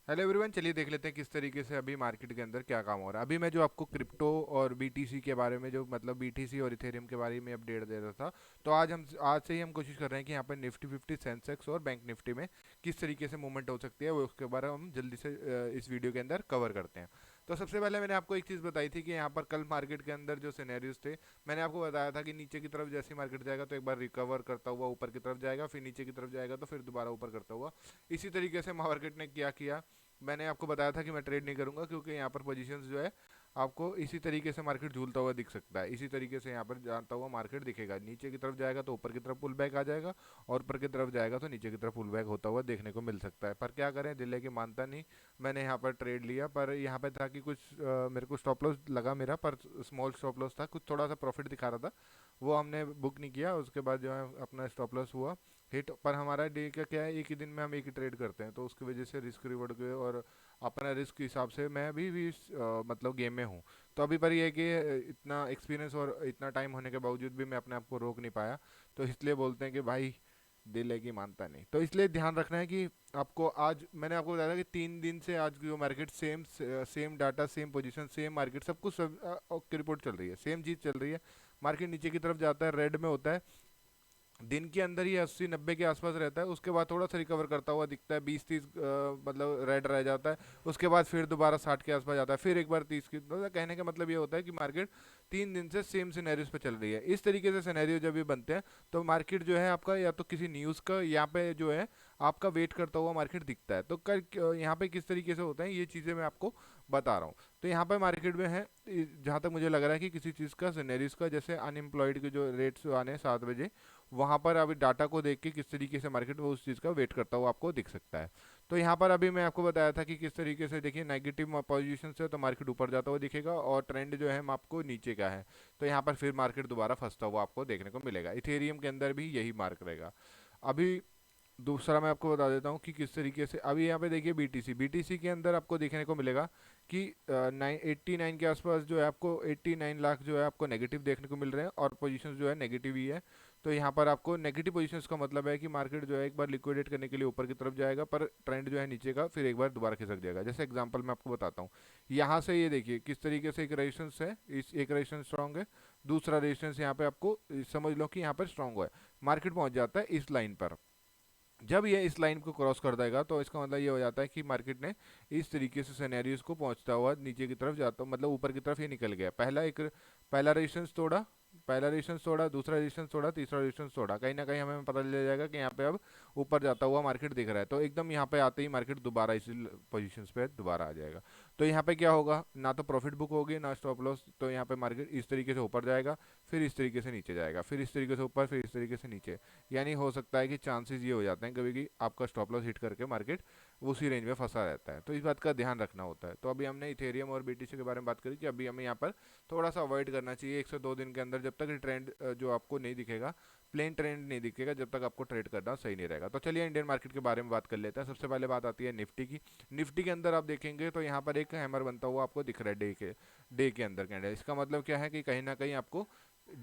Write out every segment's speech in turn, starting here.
Hello everyone, चलिए देख लेते हैं किस तरीके से अभी मार्केट के अंदर क्या काम हो रहा है। अभी मैं जो आपको क्रिप्टो और बीटीसी के बारे में जो मतलब बीटीसी और इथेरियम के बारे में अपडेट दे रहा था। तो आज से ही हम कोशिश कर रहे हैं कि यहाँ पर निफ्टी 50 सेंसेक्स और बैंक निफ्टी में किस तरीके से मूवमेंट हो सकती है वो उसके बारे में हम जल्दी से इस वीडियो के अंदर कवर करते हैं। तो सबसे पहले मैंने आपको एक चीज़ बताई थी कि यहाँ पर कल मार्केट के अंदर जो सिनेरियोज थे, मैंने आपको बताया था कि नीचे की तरफ जैसे मार्केट जाएगा तो एक बार रिकवर करता हुआ ऊपर की तरफ जाएगा, फिर नीचे की तरफ जाएगा तो फिर दोबारा ऊपर करता हुआ। इसी तरीके से मार्केट ने क्या किया, मैंने आपको बताया था कि मैं ट्रेड नहीं करूंगा क्योंकि यहाँ पर पोजीशंस जो है आपको इसी तरीके से मार्केट झूलता हुआ दिख सकता है। इसी तरीके से यहाँ पर जाता हुआ मार्केट दिखेगा, नीचे की तरफ जाएगा तो ऊपर की तरफ पुल बैक आ जाएगा और ऊपर की तरफ जाएगा तो नीचे की तरफ पुल बैक होता हुआ देखने को मिल सकता है। पर क्या करें, दिल है कि मानता नहीं। मैंने यहाँ पर ट्रेड लिया, पर यहाँ पे था कि कुछ मेरे को स्टॉप लॉस लगा मेरा, पर स्मॉल स्टॉप लॉस था, कुछ थोड़ा सा प्रॉफिट दिखा रहा था, वो हमने बुक नहीं किया। उसके बाद जो है अपना स्टॉप लॉस हुआ हिट। पर हमारा डे का क्या है, एक ही दिन में हम एक ही ट्रेड करते हैं, तो उसकी वजह से रिस्क रिवॉर्ड के और अपना रिस्क के हिसाब से मैं भी मतलब गेम में हूँ। तो अभी पर ये है कि इतना एक्सपीरियंस और इतना टाइम होने के बावजूद भी मैं अपने आप को रोक नहीं पाया। तो इसलिए बोलते हैं कि भाई दिल है कि मानता नहीं। तो इसलिए ध्यान रखना है कि आपको आज मैंने आपको बताया था कि 3 दिन से आज की जो market same same data, same position, same market, सब कुछ सब की रिपोर्ट चल रही है, सेम चीज़ चल रही है। मार्केट नीचे की तरफ जाता है, रेड में होता है, दिन के अंदर ये 80-90 के आसपास रहता है, उसके बाद थोड़ा सा रिकवर करता हुआ दिखता है, 20-30 मतलब रेड रह जाता है। उसके बाद फिर दोबारा 60 के आसपास जाता है, फिर एक बार 30 की, मतलब कहने का मतलब ये होता है कि मार्केट 3 दिन से सेम सिनेरियोज पे चल रही है। इस तरीके से सिनेरियो जब ये बनते हैं तो मार्केट जो है आपका या तो किसी न्यूज़ का यहाँ पे जो है आपका वेट करता हुआ मार्केट दिखता है। तो कल यहाँ पे किस तरीके से होता है ये चीज़ें मैं आपको बता रहा हूँ। तो यहाँ पे मार्केट में है, जहाँ तक मुझे लग रहा है कि किसी चीज़ का सिनेरियोज का, जैसे अनएम्प्लॉयड के जो रेट्स आने हैं 7 बजे, वहां पर अभी डाटा को देख के किस तरीके से मार्केट वो उस चीज़ का वेट करता हुआ आपको दिख सकता है। तो यहाँ पर अभी मैं आपको बताया था कि किस तरीके से देखिए नेगेटिव पोजीशन से तो मार्केट ऊपर जाता हुआ दिखेगा और ट्रेंड जो है आपको नीचे का है। तो यहाँ पर फिर मार्केट दोबारा फंसता हुआ आपको देखने को मिलेगा। इथेरियम के अंदर भी यही मार्क रहेगा। अभी दूसरा मैं आपको बता देता हूँ कि किस तरीके से अभी यहाँ पे देखिए बीटीसी बीटीसी के अंदर आपको देखने को मिलेगा कि 89 के आसपास जो है आपको 89 लाख जो है आपको नेगेटिव देखने को मिल रहे हैं और पोजीशंस जो है नेगेटिव ही है। तो यहाँ पर आपको नेगेटिव पोजीशंस का मतलब है कि मार्केट जो है एक बार लिक्विडेट करने के लिए ऊपर की तरफ जाएगा, पर ट्रेंड जो है नीचे का फिर एक बार दोबारा खिसक जाएगा। जैसे एग्जांपल मैं आपको बताता हूँ, यहाँ से ये देखिए किस तरीके से एक रेजिस्टेंस है, इस एक रेजिस्टेंस स्ट्रांग है, दूसरा रेजिस्टेंस यहाँ पे आपको समझ लो कि यहाँ पर स्ट्रांग हुआ है, मार्केट पहुंच जाता है इस लाइन पर। जब ये इस लाइन को क्रॉस कर देगा तो इसका मतलब ये हो जाता है कि मार्केट ने इस तरीके से सिनेरियोज को पहुंचता हुआ नीचे की तरफ जाता, मतलब ऊपर की तरफ ये निकल गया। पहला रेजिस्टेंस तोड़ा, पहला रेजिस्टेंस तोड़ा, दूसरा रेजिस्टेंस तोड़ा, तीसरा रेजिस्टेंस तोड़ा, कहीं ना कहीं हमें पता चल जाएगा कि यहाँ पे अब ऊपर जाता हुआ मार्केट दिख रहा है। तो एकदम यहाँ पे आते ही मार्केट दोबारा इसी पोजीशन पे दोबारा आ जाएगा। तो यहाँ पे क्या होगा, ना तो प्रॉफिट बुक होगी ना स्टॉप लॉस। तो यहाँ पे मार्केट इस तरीके से ऊपर जाएगा, फिर इस तरीके से नीचे जाएगा, फिर इस तरीके से ऊपर, फिर इस तरीके से नीचे। यानी हो सकता है कि चांसेस ये हो जाते हैं कभी कि आपका स्टॉप लॉस हिट करके मार्केट उसी रेंज में फंसा रहता है। तो इस बात का ध्यान रखना होता है। तो अभी हमने इथेरियम और बीटीसी के बारे में बात करी कि अभी हमें यहाँ पर थोड़ा सा अवॉइड करना चाहिए 1 से 2 दिन के अंदर, जब तक ट्रेंड जो आपको नहीं दिखेगा, प्लेन ट्रेंड नहीं दिखेगा, जब तक आपको ट्रेड करना सही नहीं रहेगा। तो चलिए इंडियन मार्केट के बारे में बात कर लेते हैं। सबसे पहले बात आती है निफ्टी की। निफ्टी के अंदर आप देखेंगे तो यहाँ पर एक हैमर बनता हुआ आपको दिख रहा है डे के अंदर कैंडल। इसका मतलब क्या है कि कहीं ना कहीं आपको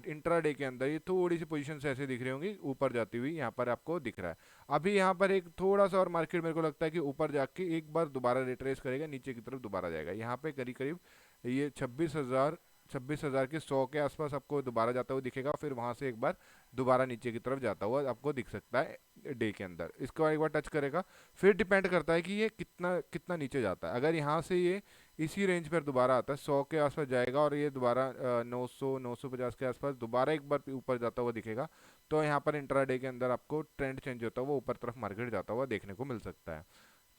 इंट्राडे के अंदर ये थोड़ी सी पोजीशन ऐसे दिख रही होंगी ऊपर जाती हुई, यहाँ पर आपको दिख रहा है। अभी यहाँ पर एक थोड़ा सा और मार्केट मेरे को लगता है कि ऊपर जाके एक बार दोबारा रिट्रेस करेगा, नीचे की तरफ दोबारा जाएगा। यहाँ पे करीब करीब ये 26,000 के 100 के आसपास आपको दोबारा जाता हुआ दिखेगा, फिर वहां से एक बार दोबारा नीचे की तरफ जाता हुआ आपको दिख सकता है डे के अंदर। इसको एक बार टच करेगा, फिर डिपेंड करता है कि ये कितना कितना नीचे जाता है। अगर यहाँ से ये इसी रेंज पर दोबारा आता है, 100 के आसपास जाएगा और ये दोबारा 900-950 के आसपास दोबारा एक बार ऊपर जाता हुआ दिखेगा, तो यहाँ पर इंट्राडे के अंदर आपको ट्रेंड चेंज होता हुआ ऊपर तरफ मार्केट जाता हुआ देखने को मिल सकता है।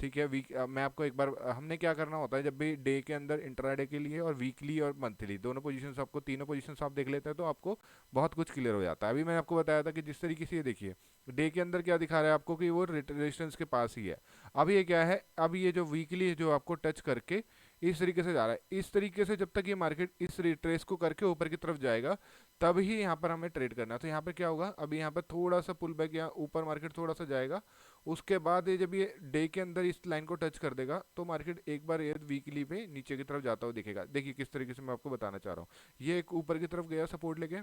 ठीक है। मैं आपको एक बार हमने क्या करना होता है जब भी डे के अंदर इंट्राडे के लिए, और वीकली और मंथली दोनों पोजीशंस आपको, तीनों पोजीशंस आप देख लेते हैं तो आपको बहुत कुछ क्लियर हो जाता है। अभी मैंने आपको बताया था कि जिस तरीके से ये देखिए डे के अंदर क्या दिखा रहा है आपको कि वो रेजिस्टेंस के पास ही है। अब ये क्या है, अब ये जो वीकली जो आपको टच करके इस तरीके से जा रहा है, इस तरीके से जब तक ये मार्केट इस रिट्रेस को करके ऊपर की तरफ जाएगा तब ही यहाँ पर हमें ट्रेड करना है। तो यहाँ पर क्या होगा, अभी यहाँ पर थोड़ा सा पुल बैक या ऊपर मार्केट थोड़ा सा जाएगा, उसके बाद ये जब ये डे के अंदर इस लाइन को टच कर देगा तो मार्केट एक बार ये वीकली पे नीचे की तरफ जाता हुआ दिखेगा। देखिए किस तरीके से मैं आपको बताना चाह रहा हूँ, ये एक ऊपर की तरफ गया सपोर्ट लेके,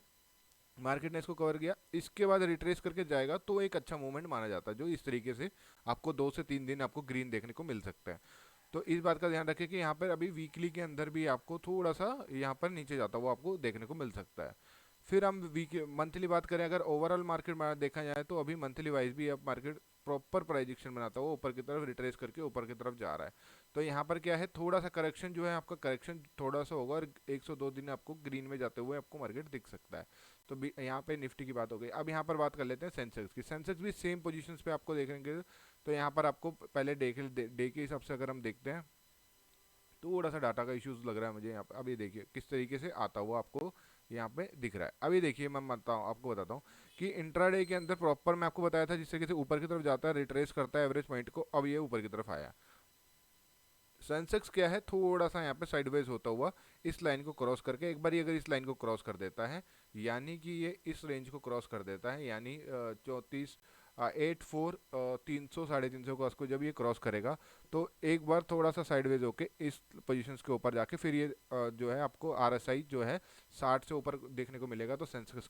मार्केट ने इसको कवर किया, इसके बाद रिट्रेस करके जाएगा तो एक अच्छा मूवमेंट माना जाता है, जो इस तरीके से आपको 2 से 3 दिन आपको ग्रीन देखने को मिल सकता है। तो इस बात का ध्यान रखें कि यहाँ पर अभी वीकली के अंदर भी आपको थोड़ा सा यहाँ पर नीचे जाता हुआ आपको देखने को मिल सकता है। फिर हम वीक मंथली बात करें, अगर ओवरऑल मार्केट में देखा जाए तो अभी मंथली वाइज भी अब मार्केट प्रॉपर प्राइजेक्शन बनाता हुआ ऊपर की तरफ रिट्रेस करके ऊपर की तरफ जा रहा है। तो यहाँ पर क्या है, थोड़ा सा करेक्शन जो है आपका करेक्शन थोड़ा सा होगा और 102 दिन आपको ग्रीन में जाते हुए आपको मार्केट दिख सकता है। तो यहाँ पे निफ्टी की बात हो गई। अब यहाँ पर बात कर लेते हैं सेंसेक्स की। सेंसेक्स भी सेम पोजीशंस पे आपको देखेंगे। तो यहाँ पर आपको पहले डे के हिसाब से अगर हम देखते हैं, थोड़ा सा डाटा का इश्यूज लग रहा है मुझे यहाँ पर। अभी देखिए किस तरीके से आता हुआ आपको यहाँ पे दिख रहा है। अभी देखिए मैं आपको बताता हूँ कि इंट्राडे के अंदर प्रॉपर मैं आपको बताया था जिस तरीके से ऊपर की तरफ जाता है, रिट्रेस करता है एवरेज पॉइंट को, अब ये ऊपर की तरफ आया। सेंसेक्स क्या है, थोड़ा सा यहाँ पे साइडवेज होता हुआ इस लाइन को क्रॉस करके, एक बार अगर इस लाइन को क्रॉस कर देता है, यानी कि ये इस रेंज को क्रॉस कर देता है, यानी 34 84 300 350 को उसको जब ये क्रॉस करेगा तो एक बार थोड़ा सा साइडवेज होके इस पोजीशंस के ऊपर जाके फिर ये जो है आपको आरएसआई जो है 60 से ऊपर देखने को मिलेगा। तो सेंसेक्स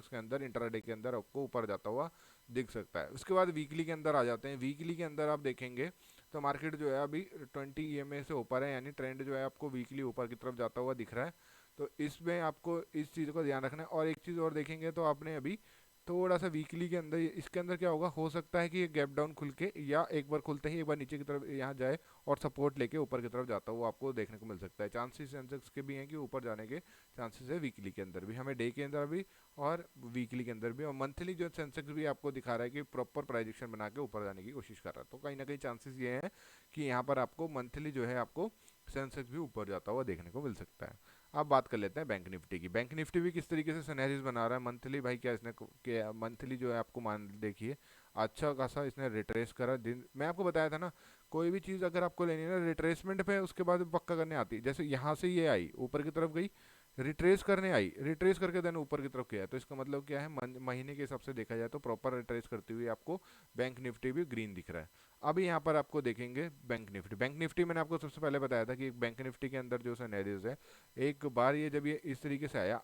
के अंदर इंट्राडे के अंदर आपको ऊपर जाता हुआ दिख सकता है। उसके बाद वीकली के अंदर आ जाते हैं। वीकली के अंदर आप देखेंगे तो मार्केट जो है अभी 20 ईएमए से ऊपर है, यानी ट्रेंड जो है आपको वीकली ऊपर की तरफ जाता हुआ दिख रहा है। तो इसमें आपको इस चीज़ का ध्यान रखना है। और एक चीज़ और देखेंगे तो आपने अभी थोड़ा सा वीकली के अंदर इसके अंदर क्या होगा, हो सकता है कि ये गैप डाउन खुल के या एक बार खुलते ही एक बार नीचे की तरफ यहाँ जाए और सपोर्ट लेके ऊपर की तरफ जाता हुआ आपको देखने को मिल सकता है। चांसेस सेंसेक्स के भी हैं कि ऊपर जाने के चांसेस है वीकली के अंदर भी, हमें डे के अंदर भी और वीकली के अंदर भी। और मंथली जो सेंसेक्स भी आपको दिखा रहा है कि प्रॉपर प्राइजेक्शन बना के ऊपर जाने की कोशिश कर रहा है। तो कहीं ना कहीं चांसेस ये हैं कि यहाँ पर आपको मंथली जो है आपको सेंसेक्स भी ऊपर जाता हुआ देखने को मिल सकता है। अब बात कर लेते हैं बैंक निफ्टी की। बैंक निफ्टी भी किस तरीके से सिनेरियोज बना रहा है मंथली। भाई क्या इसने क्या मंथली जो है आपको मान देखिए अच्छा खासा इसने रिट्रेस करा। दिन मैं आपको बताया था ना, कोई भी चीज़ अगर आपको लेनी है ना रिट्रेसमेंट पे उसके बाद पक्का करने आती है। जैसे यहाँ से ये आई ऊपर की तरफ गई, रिट्रेस करने आई, रिट्रेस करके देन ऊपर की तरफ किया है, तो इसका मतलब क्या है, महीने के हिसाब से देखा जाए तो प्रॉपर रिट्रेस करती हुई आपको बैंक निफ्टी भी ग्रीन दिख रहा है। अभी यहाँ पर आपको देखेंगे बैंक निफ्टी। बैंक निफ्टी मैंने आपको सबसे पहले बताया था कि बैंक निफ्टी के अंदर जो सिनेरियोज है, एक बार ये जब ये इस तरीके से आया,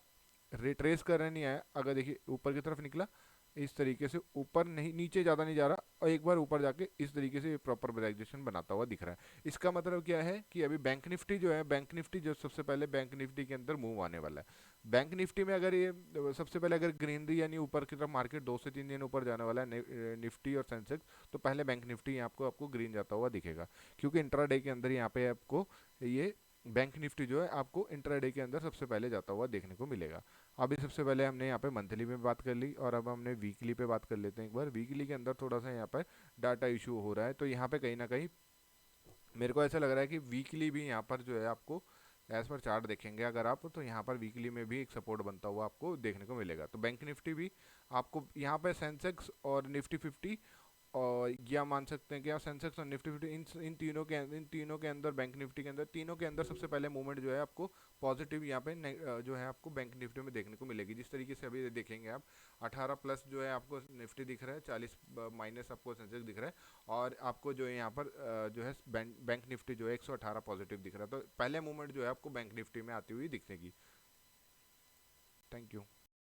रिट्रेस करने नहीं आया, अगर देखिए ऊपर की तरफ निकला इस तरीके से, ऊपर नहीं नीचे ज़्यादा नहीं जा रहा, और एक बार ऊपर जाके इस तरीके से प्रॉपर ब्रेक्जेशन बनाता हुआ दिख रहा है। इसका मतलब क्या है कि अभी बैंक निफ्टी जो है, बैंक निफ्टी जो सबसे पहले बैंक निफ्टी के अंदर मूव आने वाला है। बैंक निफ्टी में अगर ये सबसे पहले अगर ग्रीनरी यानी ऊपर की तरफ मार्केट 2 से 3 दिन ऊपर जाने वाला है निफ्टी और सेंसेक्स, तो पहले बैंक निफ्टी आपको ग्रीन जाता हुआ दिखेगा, क्योंकि इंट्राडे के अंदर यहाँ पे आपको ये बैंक निफ्टी जो है आपको इंट्राडे के अंदर सबसे पहले जाता हुआ देखने को मिलेगा। अभी सबसे पहले हमने यहाँ पे मंथली में बात कर ली और अब हमने वीकली पे बात कर लेते हैं। एक बार वीकली के अंदर थोड़ा सा यहाँ पर डाटा इशू हो रहा है, तो यहाँ पे कहीं ना कहीं मेरे को ऐसा लग रहा है कि वीकली भी यहाँ पर जो है आपको एज पर चार्ट देखेंगे अगर आप, तो यहाँ पर वीकली में भी एक सपोर्ट बनता हुआ आपको देखने को मिलेगा। तो बैंक निफ्टी भी आपको यहाँ पर सेंसेक्स और निफ्टी 50 और या मान सकते हैं कि आप सेंसेक्स और निफ्टी 50 इन तीनों के अंदर बैंक निफ्टी के अंदर तीनों के अंदर सबसे पहले मूवमेंट जो है आपको पॉजिटिव यहाँ पे जो है आपको बैंक निफ्टी में देखने को मिलेगी। जिस तरीके से अभी देखेंगे आप 18 प्लस जो है आपको निफ्टी दिख रहा है, 40 माइनस आपको सेंसेक्स दिख रहा है, और आपको जो है यहाँ पर जो है बैंक निफ्टी जो है 118 पॉजिटिव दिख रहा है। तो पहले मूवमेंट जो है आपको बैंक निफ्टी में आती हुई दिखेगी। Thank you.